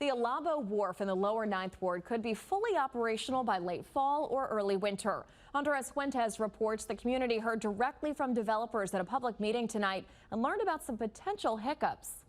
The Alabo Wharf in the lower Ninth Ward could be fully operational by late fall or early winter. Andres Fuentes reports the community heard directly from developers at a public meeting tonight and learned about some potential hiccups.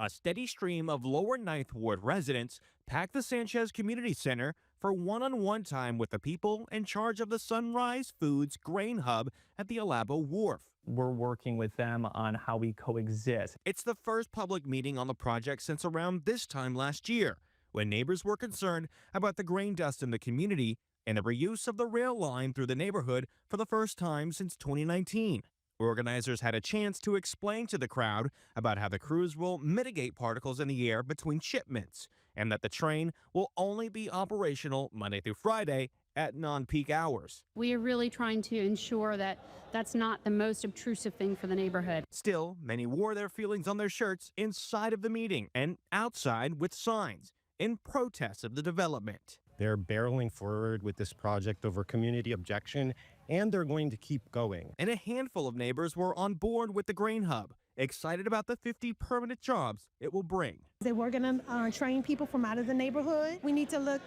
A steady stream of lower Ninth Ward residents packed the Sanchez Community Center for one-on-one time with the people in charge of the Sunrise Foods grain hub at the Alabo Wharf. We're working with them on how we coexist. It's the first public meeting on the project since around this time last year, when neighbors were concerned about the grain dust in the community and the reuse of the rail line through the neighborhood for the first time since 2019. Organizers had a chance to explain to the crowd about how the crews will mitigate particles in the air between shipments and that the train will only be operational Monday through Friday at non-peak hours. We are really trying to ensure that that's not the most obtrusive thing for the neighborhood. Still, many wore their feelings on their shirts inside of the meeting and outside with signs in protest of the development. They're barreling forward with this project over community objection, and they're going to keep going. And a handful of neighbors were on board with the grain hub, excited about the 50 permanent jobs it will bring. They were going to train people from out of the neighborhood. We need to look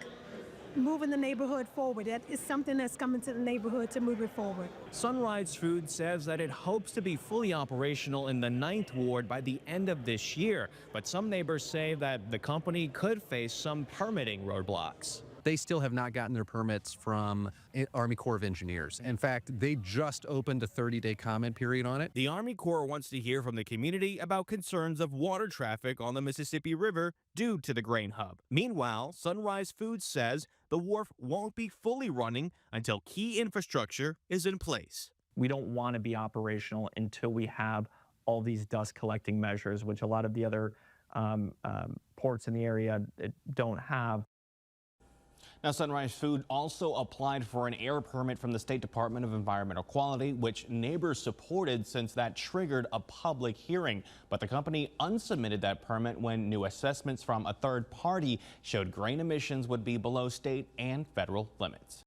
moving the neighborhood forward. That is something that's coming to the neighborhood to move it forward. Sunrise Foods says that it hopes to be fully operational in the Ninth Ward by the end of this year, but some neighbors say that the company could face some permitting roadblocks. They still have not gotten their permits from Army Corps of Engineers. In fact, they just opened a 30-day comment period on it. The Army Corps wants to hear from the community about concerns of water traffic on the Mississippi River due to the grain hub. Meanwhile, Sunrise Foods says the wharf won't be fully running until key infrastructure is in place. We don't want to be operational until we have all these dust collecting measures, which a lot of the other ports in the area don't have. Now, Sunrise Food also applied for an air permit from the State Department of Environmental Quality, which neighbors supported since that triggered a public hearing. But the company unsubmitted that permit when new assessments from a third party showed grain emissions would be below state and federal limits.